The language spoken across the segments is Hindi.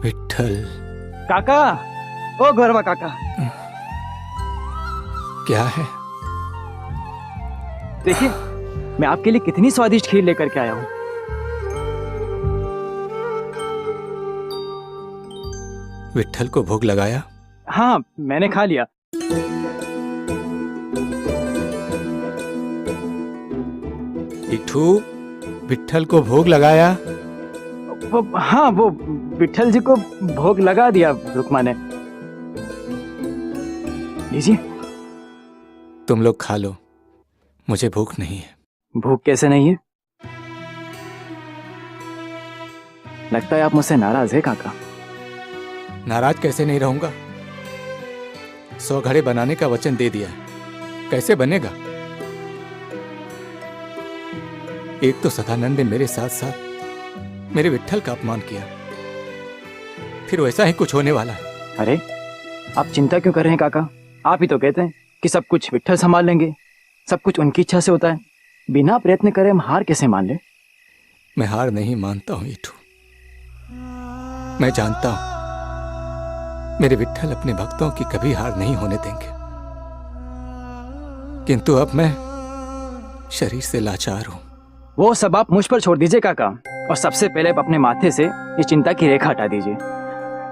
विठ्ठल। काका, ओ गौरवा काका। क्या है? देखिए, मैं आपके लिए कितनी स्वादिष्ट खीर लेकर के आया हूँ। विठ्ठल को भोग लगाया? हाँ, मैंने खा लिया। इठू, विठ्ठल को भोग लगाया? हाँ, वो विठ्ठल जी को भोग लगा दिया रुक्मा ने। लीजिए। तुम लोग खा लो, मुझे भूख नहीं है। भूख कैसे नहीं है? लगता है आप मुझसे नाराज है काका। नाराज कैसे नहीं रहूंगा? 100 घड़े बनाने का वचन दे दिया, कैसे बनेगा? एक तो सदानंद ने मेरे साथ साथ मेरे विठ्ठल का अपमान किया, फिर वैसा ही कुछ होने वाला है। अरे, आप चिंता क्यों कर रहे हैं काका? आप ही तो कहते हैं कि सब कुछ विठ्ठल संभाल लेंगे, सब कुछ उनकी इच्छा से होता है। बिना प्रयत्न करे हम हार कैसे मान ले? मैं हार नहीं मानता हूं इठू। मैं जानता हूं मेरे विठ्ठल अपने भक्तों की कभी हार नहीं होने देंगे, किंतु अब मैं शरीर से लाचार हूं। वो सब आप मुझ पर छोड़ दीजिए काका, और सबसे पहले आप अपने माथे से ये चिंता की रेखा हटा दीजिए,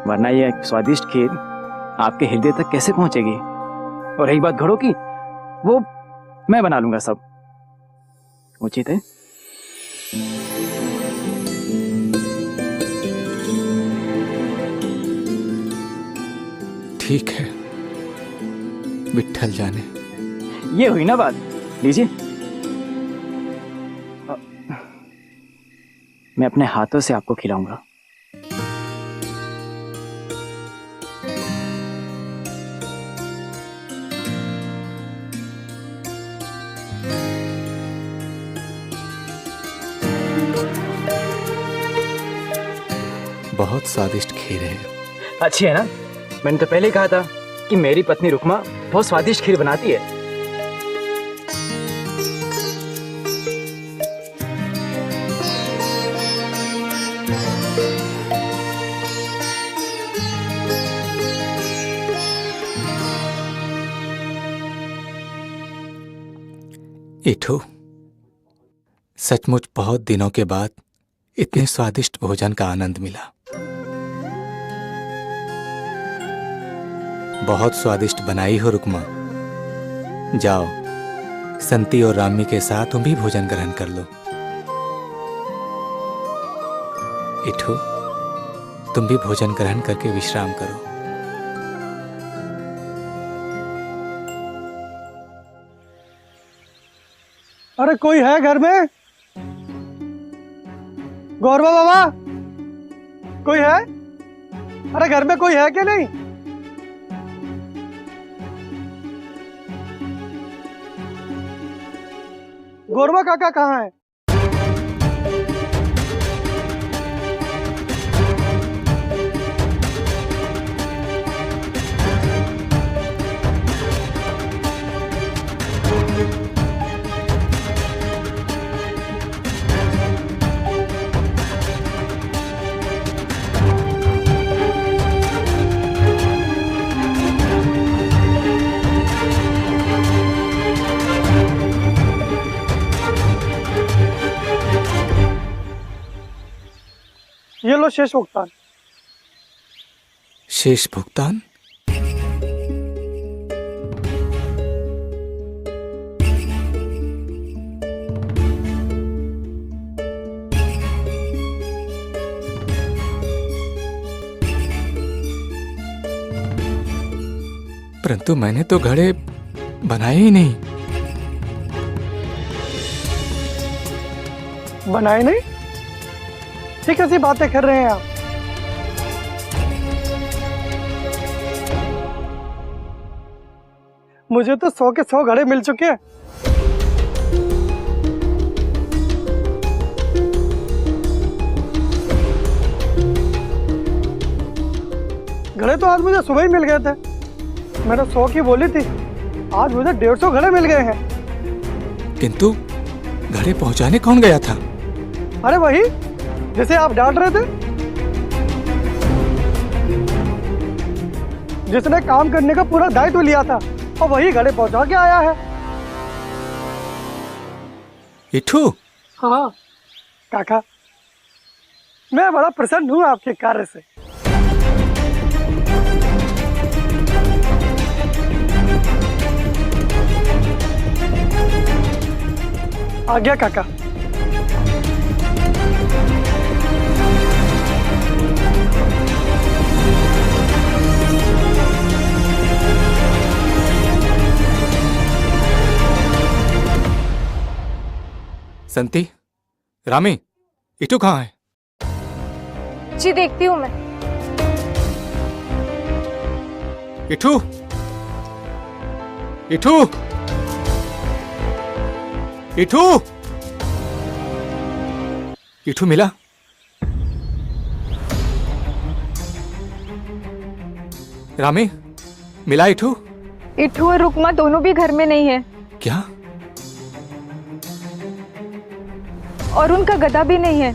वरना ये स्वादिष्ट खीर आपके हृदय तक कैसे पहुंचेगी। और रही बात घड़ों की, वो मैं बना लूंगा, सब उचित है। ठीक है, विठ्ठल जाने। ये हुई ना बात। लीजिए, मैं अपने हाथों से आपको खिलाऊंगा। बहुत स्वादिष्ट खीर है। अच्छी है ना? मैंने तो पहले ही कहा था कि मेरी पत्नी रुक्मा बहुत स्वादिष्ट खीर बनाती है। इठू, सचमुच बहुत दिनों के बाद इतने स्वादिष्ट भोजन का आनंद मिला। बहुत स्वादिष्ट बनाई हो रुक्मा। जाओ, संती और रामी के साथ तुम भी भोजन ग्रहण कर लो। इठू, तुम भी भोजन ग्रहण करके विश्राम करो। अरे कोई है घर में? गौरवा बाबा, कोई है? अरे घर में कोई है क्या नहीं? गौरवा काका कहाँ है? ये लो शेष भुगतान। शेष भुगतान? परंतु मैंने तो घड़े बनाए ही नहीं। बनाए नहीं? ये कैसी बातें कर रहे हैं आप? मुझे तो 100 के 100 घड़े मिल चुके हैं। घड़े तो आज मुझे सुबह ही मिल गए थे। मैंने 100 की बोली थी, आज मुझे 150 घड़े मिल गए हैं। किंतु घड़े पहुंचाने कौन गया था? अरे वही जिसे आप डांट रहे थे। जिसने काम करने का पूरा दायित्व लिया था और वही घड़े पहुंचा के आया है। इठू, हाँ काका, मैं बड़ा प्रसन्न हूँ आपके कार्य से। आ गया काका। संती, रामी, इटू कहाँ है? जी देखती हूँ मैं। इठू, इठू, इठू, इठू मिला? रामी, मिला इठू? इठू और रुकमा दोनों भी घर में नहीं है क्या? और उनका गधा भी नहीं है।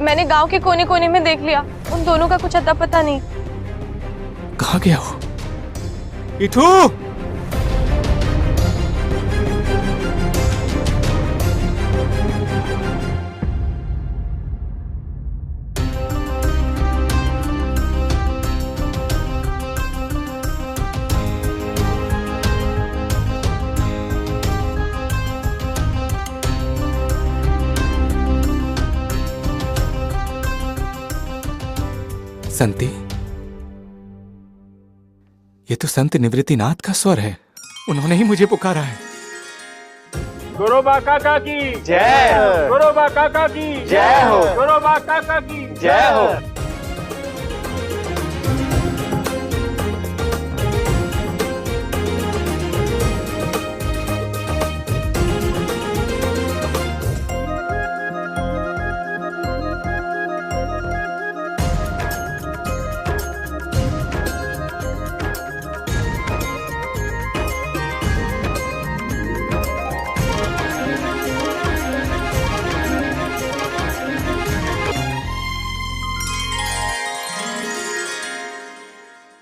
मैंने गांव के कोने कोने में देख लिया, उन दोनों का कुछ अता पता नहीं। कहाँ गया वो? इठू! संती, ये तो संत निवृत्तिनाथ का स्वर है। उन्होंने ही मुझे पुकारा है। गोरोबा काका की जय हो। गोरोबा काका की जय हो। गोरोबा काका की जय हो।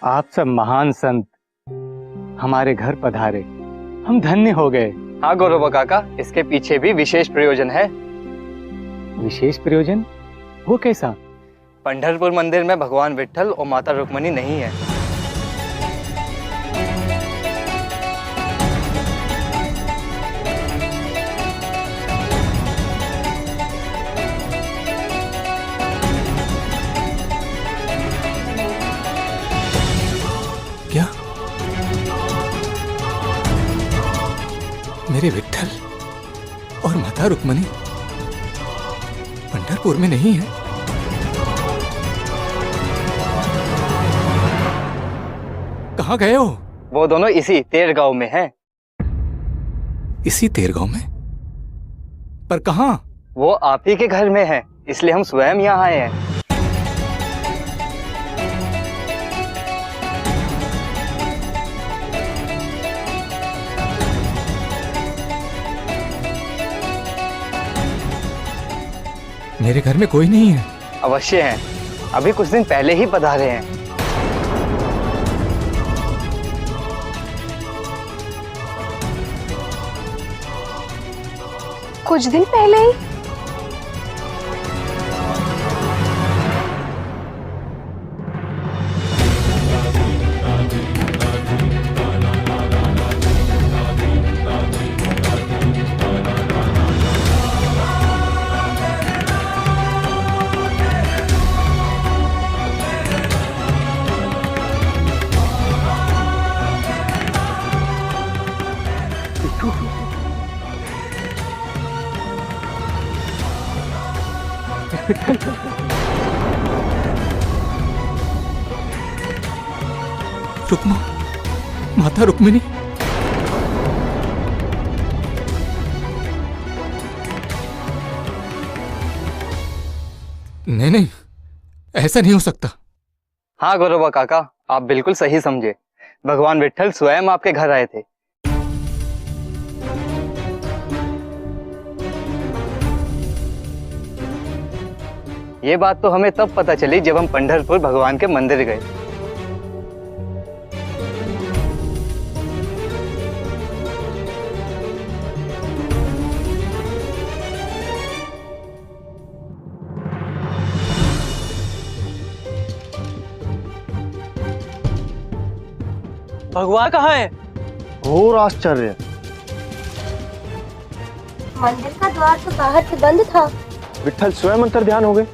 आप सब महान संत हमारे घर पधारे, हम धन्य हो गए। हाँ गौरव काका, इसके पीछे भी विशेष प्रयोजन है। विशेष प्रयोजन? वो कैसा? पंढरपुर मंदिर में भगवान विट्ठल और माता रुक्मणी नहीं है। क्या? मेरे विट्ठल और माता रुक्मणी पंढरपुर में नहीं है? कहाँ गए हो? वो दोनों इसी तेर गांव में हैं। इसी तेरगांव में? पर कहाँ? वो आप ही के घर में है, इसलिए हम स्वयं यहाँ आए हैं। मेरे घर में कोई नहीं है। अवश्य हैं, अभी कुछ दिन पहले ही पधारे हैं। कुछ दिन पहले ही? रुक्मा, माता रुक्मिणी, नहीं नहीं, ऐसा नहीं हो सकता। हाँ गौरव काका, आप बिल्कुल सही समझे। भगवान विट्ठल स्वयं आपके घर आए थे। ये बात तो हमें तब पता चली जब हम पंढरपुर भगवान के मंदिर गए। भगवान कहाँ है? घोर आश्चर्य। मंदिर का द्वार तो बाहर से बंद था। विट्ठल स्वयं अंतर ध्यान हो गए।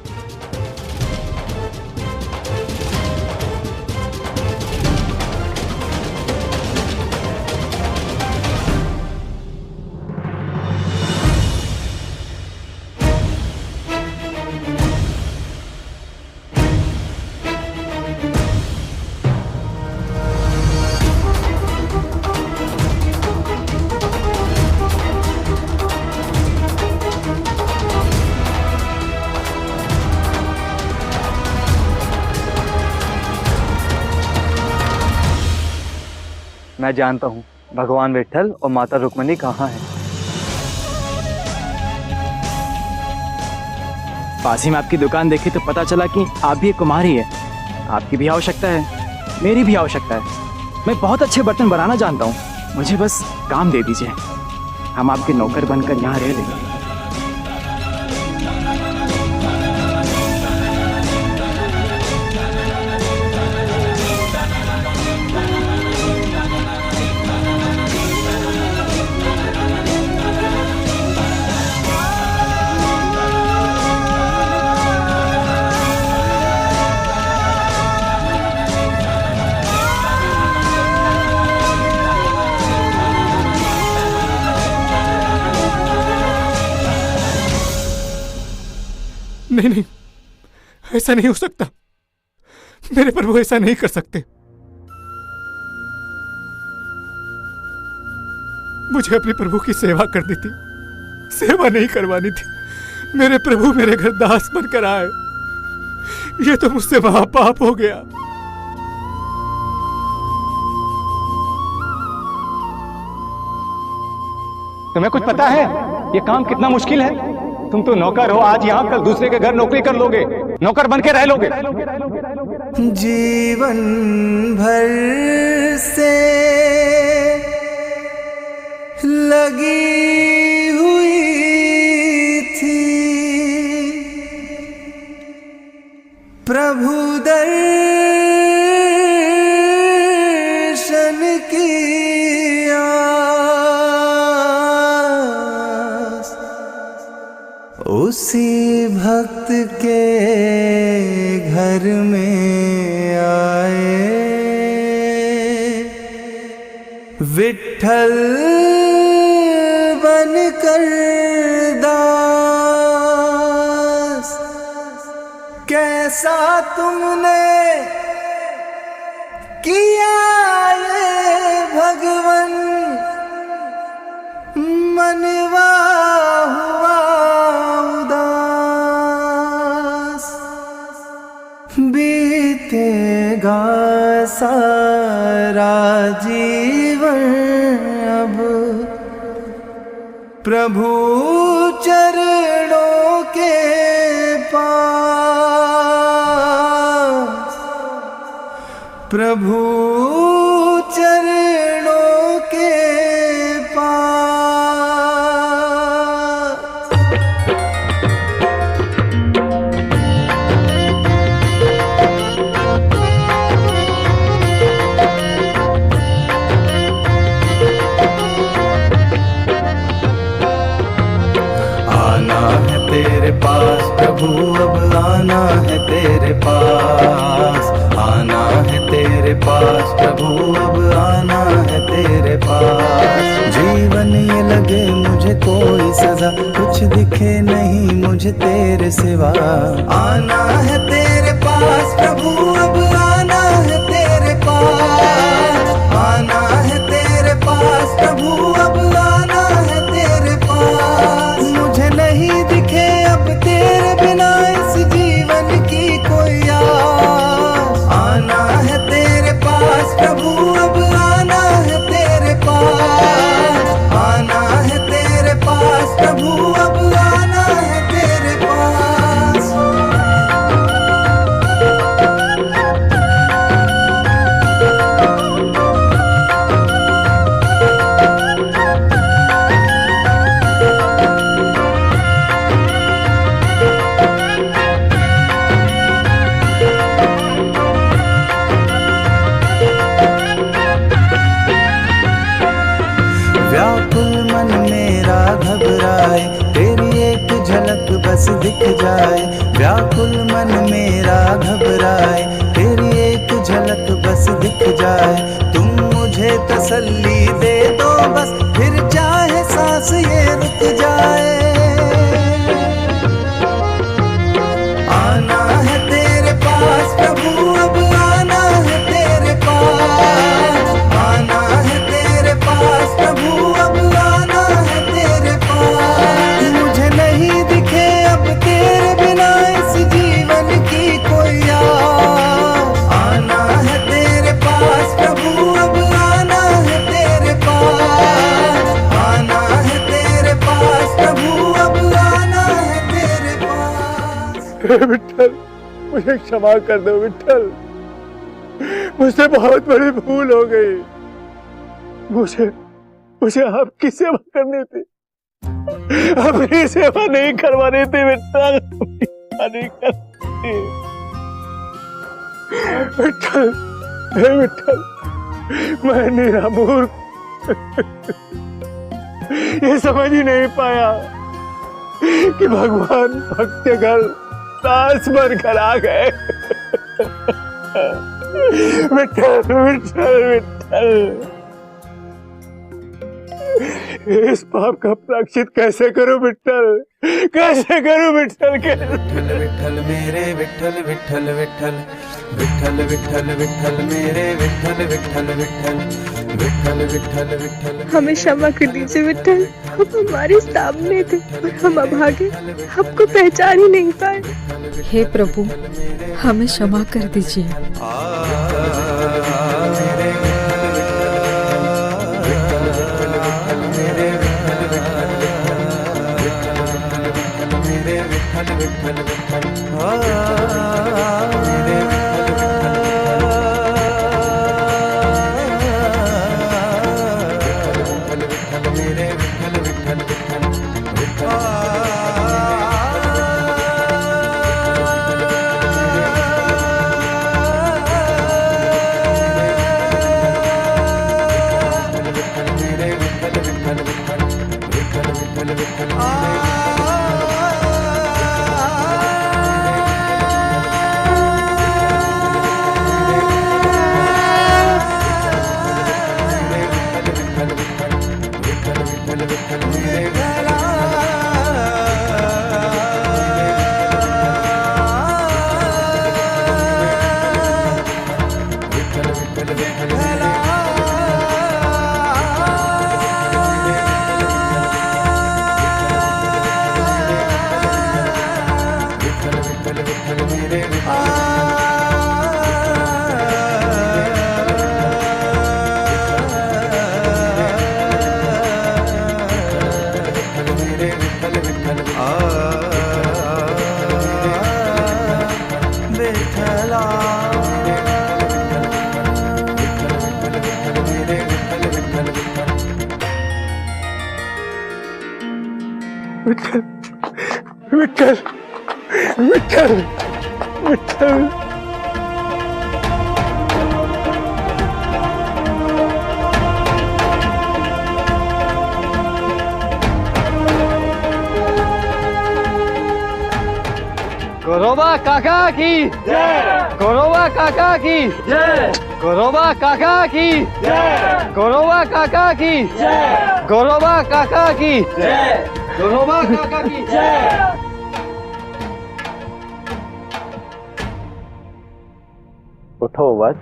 मैं जानता हूँ भगवान विट्ठल और माता रुक्मणी कहाँ हैं। पास ही में आपकी दुकान देखी तो पता चला कि आप भी एक कुम्हारी है। आपकी भी आवश्यकता है, मेरी भी आवश्यकता है। मैं बहुत अच्छे बर्तन बनाना जानता हूँ, मुझे बस काम दे दीजिए, हम आपके नौकर बनकर यहाँ रह लेंगे। नहीं नहीं, ऐसा नहीं हो सकता। मेरे प्रभु ऐसा नहीं कर सकते। मुझे अपने प्रभु की सेवा करनी थी, सेवा नहीं करवानी थी। मेरे प्रभु मेरे घर दास बनकर आए, ये तो मुझसे महापाप हो गया। तुम्हें कुछ पता है ये काम कितना मुश्किल है? तुम तो नौकर हो, आज यहाँ कल दूसरे के घर नौकरी कर लोगे, नौकर बन के रह लोगे। जीवन भर से लगी हुई थी प्रभु दर्शन की आस, उसी भक्त के घर में आए विट्ठल बनकर दास। कैसा तुमने किया ये भगवन, मनवा हुआ उदास। बीतेगा सारा जीवन अब प्रभु चरणों के पास, प्रभु चरणों के पास। आना है तेरे पास प्रभु, अब आना है तेरे पास। आना है तेरे पास प्रभु, अब आना है तेरे पास। जीवन ये लगे मुझे कोई सजा, कुछ दिखे नहीं मुझे तेरे सिवा। आना है तेरे पास प्रभु, अब आना है तेरे पास। आना है तेरे पास प्रभु, अब आना है तेरे पास। मुझे नहीं दिखे अब तेरे बिना इस जीवन की कोई आस। आना है तेरे पास प्रभु, अब आना है तेरे पास। आना है तेरे पास प्रभु, अब आना है तेरे पास। दिख जाए, व्याकुल मन मेरा घबराए, तेरी एक झलक बस दिख जाए, तुम मुझे तसल्ली दे दो बस, फिर चाहे सांस ये रुक जाए। आना है तेरे पास प्रभु, अब आना है तेरे पास, आना है तेरे पास प्रभु, अब आना है तेरे पास। मुझे नहीं दिखे अब तेरे बिना इस जीवन की कोई आस, आना है तेरे पास प्रभु, अब आना है तेरे पास, आना है तेरे पास प्रभु, अब आना है तेरे पास। विठल, मुझे क्षमा कर दो विठल, मुझसे बहुत बड़ी भूल हो गई। मुझे आपकी सेवा करनी थी, अपनी सेवा नहीं करवानी थी विठल, नहीं करनी। विठल, हे विठल, मैं निरा मूर्ख ये समझ ही नहीं पाया कि भगवान भक्त के घर दास बनकर आ गए। विठल, विठल, विठल, इस पाप का प्रायश्चित कैसे करूं विठल, कैसे करूं विठल के? विठल विठल मेरे विठल, विठल विठल, विठल विठल विठल मेरे विठल, विठल विठल, विठल विठल विठल। हमें क्षमा कर दीजिए विठल, हम हमारे सामने थे और हम अभागे आपको पहचान ही नहीं पाए। हे प्रभु, हमें क्षमा कर दीजिए। विठल, विठल, विठल, विठल। गौरवा काका की जय, गौरवा काका की जय, गौरवा काका की जय, गौरवा काका की जय, गौरवा काका की जय, गौरवा काका की जय। उठो बस।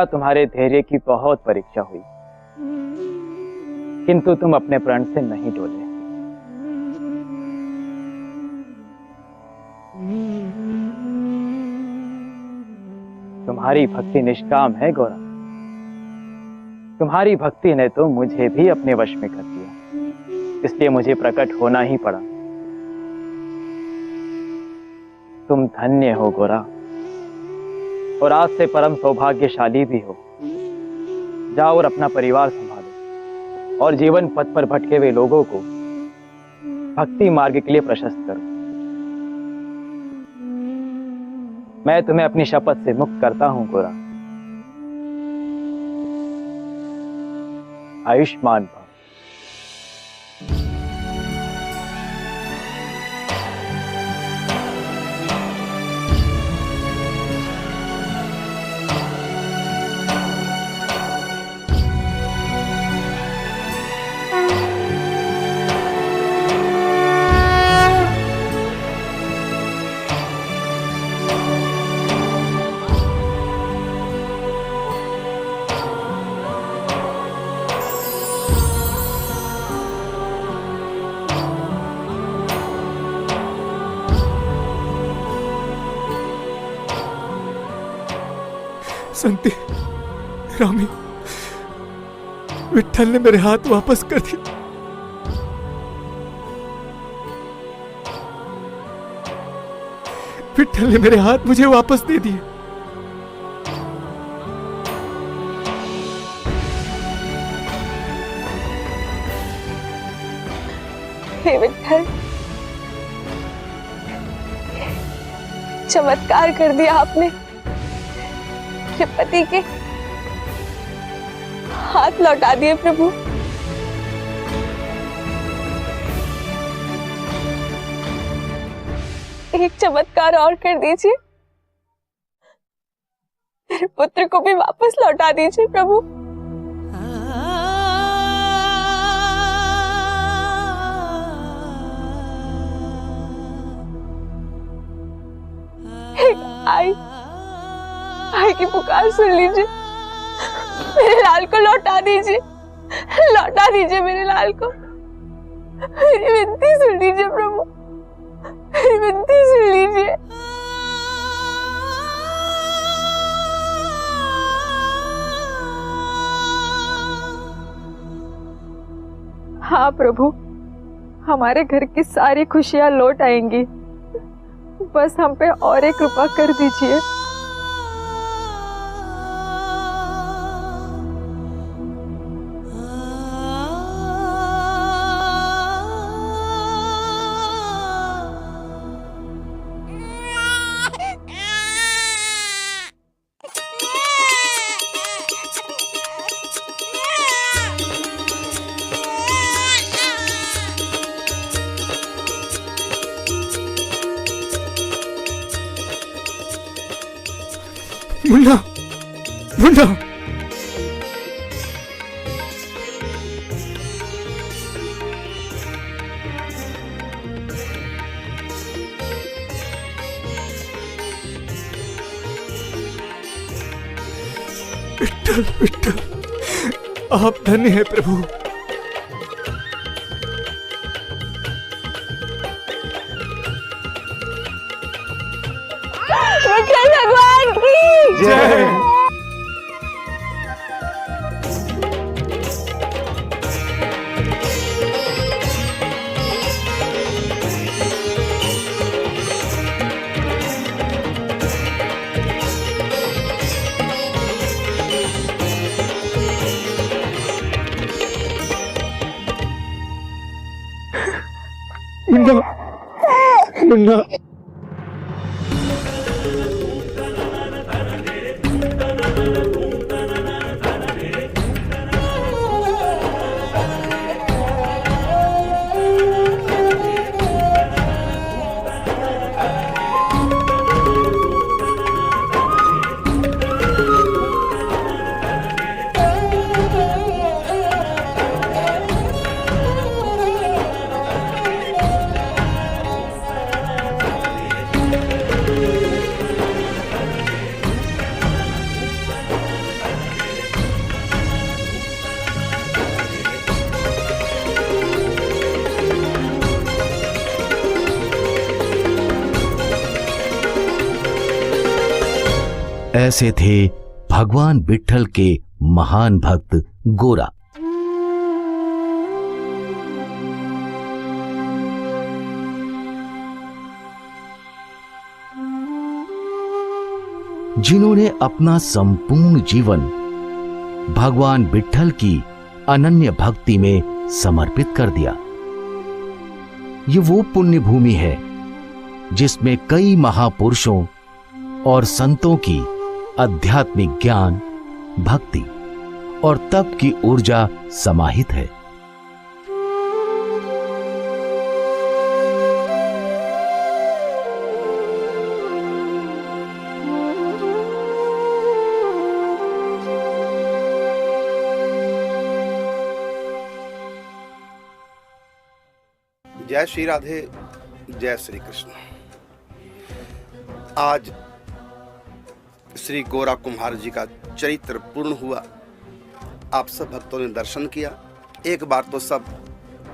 गोरा, तुम्हारे धैर्य की बहुत परीक्षा हुई, किंतु तुम अपने प्रण से नहीं डोले। तुम्हारी भक्ति निष्काम है गोरा। तुम्हारी भक्ति ने तो मुझे भी अपने वश में कर दिया, इसलिए मुझे प्रकट होना ही पड़ा। तुम धन्य हो गोरा, और आज से परम सौभाग्यशाली भी हो। जाओ और अपना परिवार संभालो और जीवन पथ पर भटके हुए लोगों को भक्ति मार्ग के लिए प्रशस्त करो। मैं तुम्हें अपनी शपथ से मुक्त करता हूं गोरा। आयुष्मान भव। संती, रामी, विठल ने मेरे हाथ वापस कर दिए। विठल ने मेरे हाथ मुझे वापस दे दिए। हे विठल, चमत्कार कर दिया आपने। मेरे पति के हाथ लौटा दिए प्रभु। एक चमत्कार और कर दीजिए, मेरे पुत्र को भी वापस लौटा दीजिए प्रभु। भाई की पुकार सुन लीजिए, मेरे लाल को लौटा दीजिए, लौटा दीजिए मेरे लाल को। मेरी विनती सुन लीजिए प्रभु, मेरी विनती सुन लीजिए। हाँ प्रभु, हमारे घर की सारी खुशियां लौट आएंगी, बस हम पे और एक कृपा कर दीजिए। मुन्ना, मुन्ना, विठ्ठल, विठ्ठल, आप धन्य हैं प्रभु। विठ्ठल भगवान की जय। मुन्ना, मुन्ना, ऐसे थे भगवान विट्ठल के महान भक्त गोरा। जिन्होंने अपना संपूर्ण जीवन भगवान विट्ठल की अनन्य भक्ति में समर्पित कर दिया। ये वो पुण्य भूमि है जिसमें कई महापुरुषों और संतों की आध्यात्मिक ज्ञान, भक्ति और तप की ऊर्जा समाहित है। जय श्री राधे, जय श्री कृष्ण। आज श्री गोरा कुम्हार जी का चरित्र पूर्ण हुआ। आप सब भक्तों ने दर्शन किया। एक बार तो सब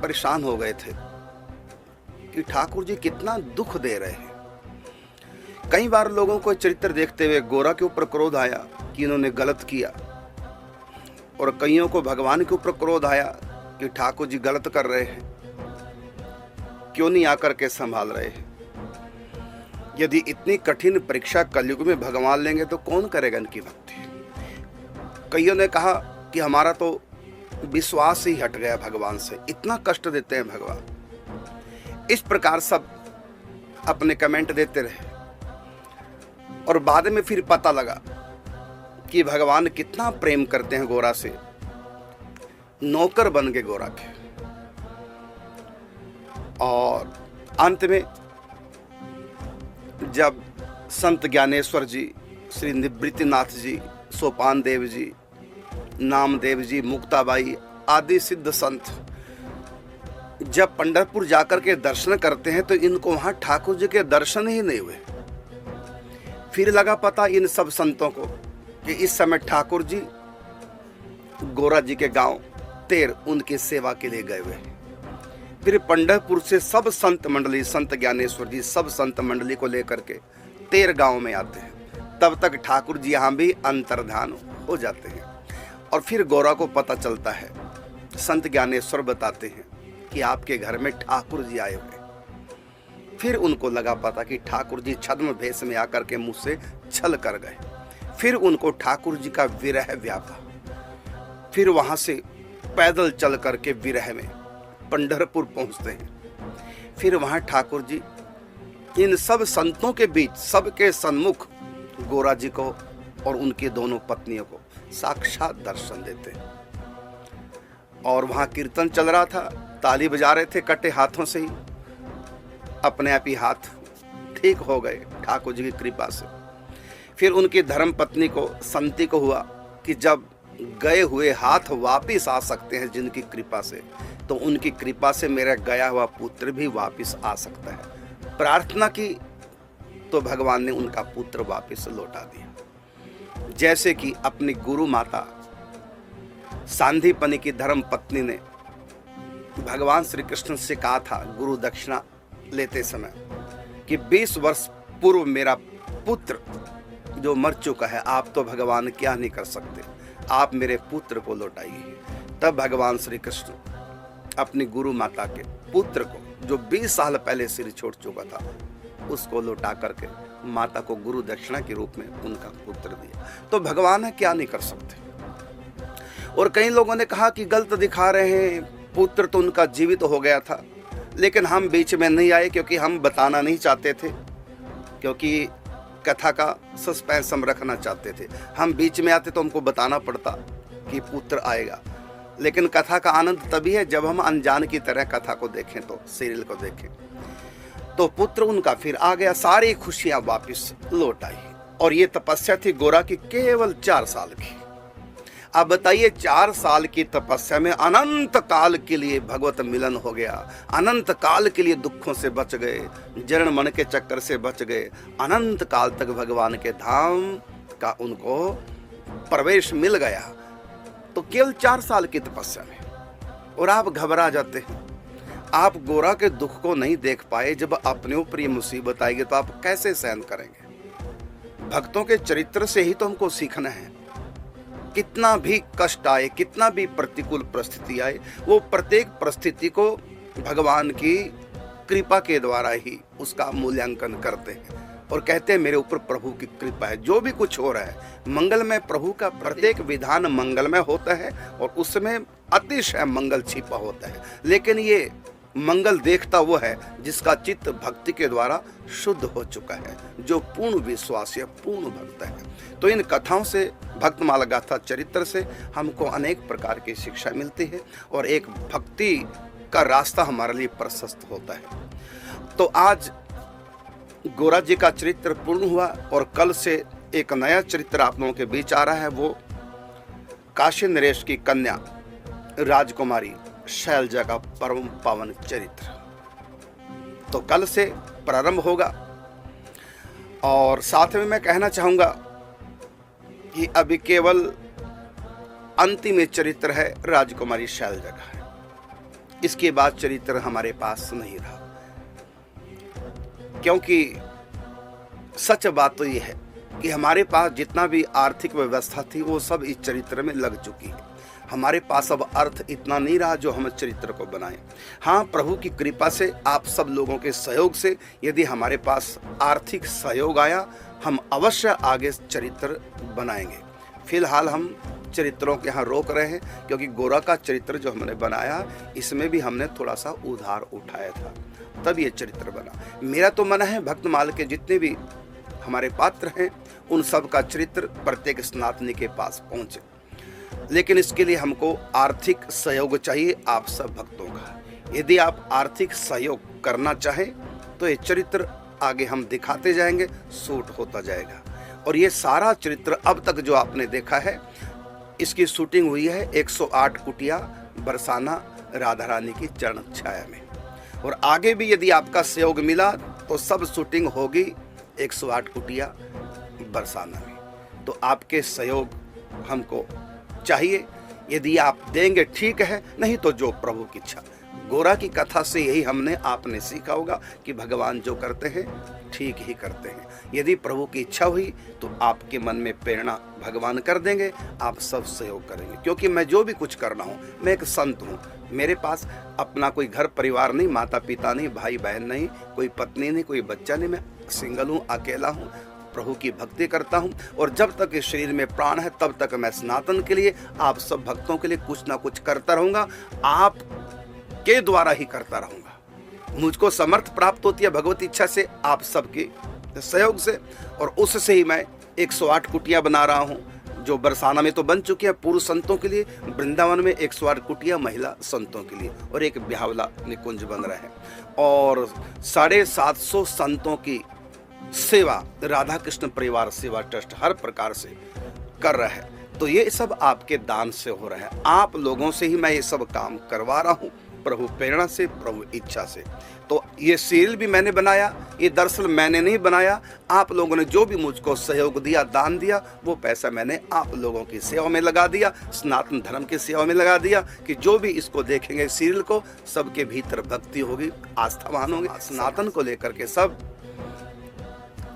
परेशान हो गए थे कि ठाकुर जी कितना दुख दे रहे हैं। कई बार लोगों को चरित्र देखते हुए गोरा के ऊपर क्रोध आया कि इन्होंने गलत किया, और कईयों को भगवान के ऊपर क्रोध आया कि ठाकुर जी गलत कर रहे हैं, क्यों नहीं आकर के संभाल रहे हैं। यदि इतनी कठिन परीक्षा कलयुग में भगवान लेंगे तो कौन करेगा इनकी भक्ति। कईयों ने कहा कि हमारा तो विश्वास ही हट गया भगवान से, इतना कष्ट देते हैं भगवान। इस प्रकार सब अपने कमेंट देते रहे, और बाद में फिर पता लगा कि भगवान कितना प्रेम करते हैं गोरा से। नौकर बन गए गोरा के। और अंत में जब संत ज्ञानेश्वर जी, श्री निवृत्तिनाथ जी, सोपान देव जी, नामदेव जी, मुक्ताबाई आदि सिद्ध संत जब पंढरपुर जाकर के दर्शन करते हैं तो इनको वहां ठाकुर जी के दर्शन ही नहीं हुए। फिर लगा पता इन सब संतों को कि इस समय ठाकुर जी गोरा जी के गांव तेर उनकी सेवा के लिए गए हुए हैं। फिर पंढरपुर से सब संत मंडली, संत ज्ञानेश्वर जी सब संत मंडली को लेकर के तेर गांव में आते हैं। तब तक ठाकुर जी यहाँ भी अंतर्ध्यान हो जाते हैं। और फिर गोरा को पता चलता है, संत ज्ञानेश्वर बताते हैं कि आपके घर में ठाकुर जी आए हुए। फिर उनको लगा पता कि ठाकुर जी छद्म भेष में आकर के मुझसे छल कर गए। फिर उनको ठाकुर जी का विरह व्यापा। फिर वहां से पैदल चल करके विरह में पंढरपुर पहुंचते हैं। फिर वहां ठाकुर जी इन सब संतों के बीच सबके सन्मुख गोरा जी को और उनकी दोनों पत्नियों को साक्षात दर्शन देते हैं। और वहां कीर्तन चल रहा था, ताली बजा रहे थे कटे हाथों से ही। अपने आप ही हाथ ठीक हो गए ठाकुर जी की कृपा से। फिर उनकी धर्म पत्नी को, संती को हुआ कि जब गए हुए हाथ वापिस आ सकते हैं जिनकी कृपा से, तो उनकी कृपा से मेरा गया हुआ पुत्र भी वापिस आ सकता है। प्रार्थना की तो भगवान ने उनका पुत्र वापिस लौटा दिया। जैसे कि अपनी गुरु माता सांदीपनि की धर्म पत्नी ने भगवान श्री कृष्ण से कहा था गुरु दक्षिणा लेते समय कि 20 वर्ष पूर्व मेरा पुत्र जो मर चुका है, आप तो भगवान क्या नहीं कर सकते, आप मेरे पुत्र को लौटाइए। तब भगवान श्री कृष्ण अपनी गुरु माता के पुत्र को, जो 20 साल पहले सिर छोड़ चुका था, उसको लौटा करके माता को गुरु दक्षिणा के रूप में उनका पुत्र दिया। तो भगवान है, क्या नहीं कर सकते। और कई लोगों ने कहा कि गलत दिखा रहे हैं, पुत्र तो उनका जीवित हो गया था, लेकिन हम बीच में नहीं आए क्योंकि हम बताना नहीं चाहते थे, क्योंकि कथा का सस्पेंस हम रखना चाहते थे। हम बीच में आते तो हमको बताना पड़ता कि पुत्र आएगा। लेकिन कथा का आनंद तभी है जब हम अनजान की तरह कथा को देखें, तो सीरियल को देखें। तो पुत्र उनका फिर आ गया, सारी खुशियां वापस लौट आई। और ये तपस्या थी गोरा की केवल 4 साल की। अब बताइए, 4 साल की तपस्या में अनंत काल के लिए भगवत मिलन हो गया, अनंत काल के लिए दुखों से बच गए, जरण मन के चक्कर से बच गए, अनंत काल तक भगवान के धाम का उनको प्रवेश मिल गया। तो केवल 4 साल की तपस्या में, और आप घबरा जाते हैं। आप गोरा के दुख को नहीं देख पाए। जब अपने ऊपर ये मुसीबत आएगी तो आप कैसे सहन करेंगे। भक्तों के चरित्र से ही तो हमको सीखना है। कितना भी कष्ट आए, कितना भी प्रतिकूल परिस्थिति आए, वो प्रत्येक परिस्थिति को भगवान की कृपा के द्वारा ही उसका मूल्यांकन करते हैं और कहते हैं मेरे ऊपर प्रभु की कृपा है। जो भी कुछ हो रहा है मंगलमय, प्रभु का प्रत्येक विधान मंगलमय होता है और उसमें अतिशय मंगल छिपा होता है। लेकिन ये मंगल देखता वो है जिसका चित्त भक्ति के द्वारा शुद्ध हो चुका है, जो पूर्ण विश्वास या पूर्ण भक्त है। तो इन कथाओं से, भक्तमाला गाथा चरित्र से हमको अनेक प्रकार की शिक्षा मिलती है और एक भक्ति का रास्ता हमारे लिए प्रशस्त होता है। तो आज गोरा जी का चरित्र पूर्ण हुआ और कल से एक नया चरित्र आप लोगों के बीच आ रहा है, वो काशी नरेश की कन्या राजकुमारी शैलजा का परम पावन चरित्र तो कल से प्रारंभ होगा। और साथ में मैं कहना चाहूंगा कि अभी केवल अंतिम चरित्र है राजकुमारी शैलजा का है, इसके बाद चरित्र हमारे पास नहीं रहा। क्योंकि सच बात तो ये है कि हमारे पास जितना भी आर्थिक व्यवस्था थी वो सब इस चरित्र में लग चुकी है। हमारे पास अब अर्थ इतना नहीं रहा जो हम चरित्र को बनाएं। हाँ, प्रभु की कृपा से, आप सब लोगों के सहयोग से यदि हमारे पास आर्थिक सहयोग आया, हम अवश्य आगे चरित्र बनाएंगे। फिलहाल हम चरित्रों के यहाँ रोक रहे हैं क्योंकि गोरा का चरित्र जो हमने बनाया इसमें भी हमने थोड़ा सा उधार उठाया था, तब ये चरित्र बना। मेरा तो मन है भक्तमाल के जितने भी हमारे पात्र हैं उन सब का चरित्र प्रत्येक सनातनी के पास पहुंचे, लेकिन इसके लिए हमको आर्थिक सहयोग चाहिए आप सब भक्तों का। यदि आप आर्थिक सहयोग करना चाहें तो ये चरित्र आगे हम दिखाते जाएंगे, शूट होता जाएगा। और ये सारा चरित्र अब तक जो आपने देखा है इसकी शूटिंग हुई है 108 कुटिया बरसाना राधा रानी की चरण छाया में। और आगे भी यदि आपका सहयोग मिला तो सब शूटिंग होगी 108 कुटिया बरसाना में। तो आपके सहयोग हमको चाहिए, यदि आप देंगे ठीक है, नहीं तो जो प्रभु की इच्छा। गोरा की कथा से यही हमने आपने सीखा होगा कि भगवान जो करते हैं ठीक ही करते हैं। यदि प्रभु की इच्छा हुई तो आपके मन में प्रेरणा भगवान कर देंगे, आप सब सहयोग करेंगे। क्योंकि मैं जो भी कुछ करना हूँ, मैं एक संत हूँ, मेरे पास अपना कोई घर परिवार नहीं, माता पिता नहीं, भाई बहन नहीं, कोई पत्नी नहीं, कोई बच्चा नहीं, मैं सिंगल हूँ, अकेला हूँ, प्रभु की भक्ति करता हूँ। और जब तक इस शरीर में प्राण है तब तक मैं सनातन के लिए, आप सब भक्तों के लिए कुछ ना कुछ करता रहूँगा, आप के द्वारा ही करता रहूँगा। मुझको समर्थ प्राप्त होती है भगवती इच्छा से, आप सबके सहयोग से, और उससे ही मैं 108 कुटिया बना रहा हूँ जो बरसाना में तो बन चुकी है पुरुष संतों के लिए, वृंदावन में 108 कुटिया महिला संतों के लिए, और एक ब्यावला निकुंज बन रहा है। और 750 संतों की सेवा राधा कृष्ण परिवार सेवा ट्रस्ट हर प्रकार से कर रहा है। तो ये सब आपके दान से हो रहा है, आप लोगों से ही मैं ये सब काम करवा रहा हूँ, प्रभु प्रेरणा से, प्रभु इच्छा से। तो ये सीरियल भी मैंने बनाया, ये दरअसल मैंने नहीं बनाया, आप लोगों ने जो भी मुझको सहयोग दिया, दान दिया, वो पैसा मैंने आप लोगों की सेवा में लगा दिया, सनातन धर्म की सेवा में लगा दिया कि जो भी इसको देखेंगे सीरियल को, सबके भीतर भक्ति होगी, आस्थावान होंगे, सनातन को लेकर के सब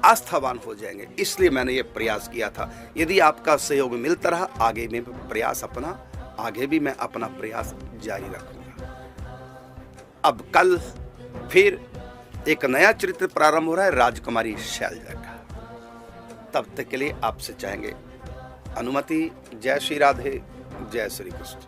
आस्थावान हो जाएंगे। इसलिए मैंने ये प्रयास किया था। यदि आपका सहयोग मिलता रहा, आगे में प्रयास अपना, आगे भी मैं अपना प्रयास जारी रखूंगा। अब कल फिर एक नया चरित्र प्रारंभ हो रहा है राजकुमारी शैलजा का। तब तक के लिए आपसे चाहेंगे अनुमति। जय श्री राधे, जय श्री कृष्ण।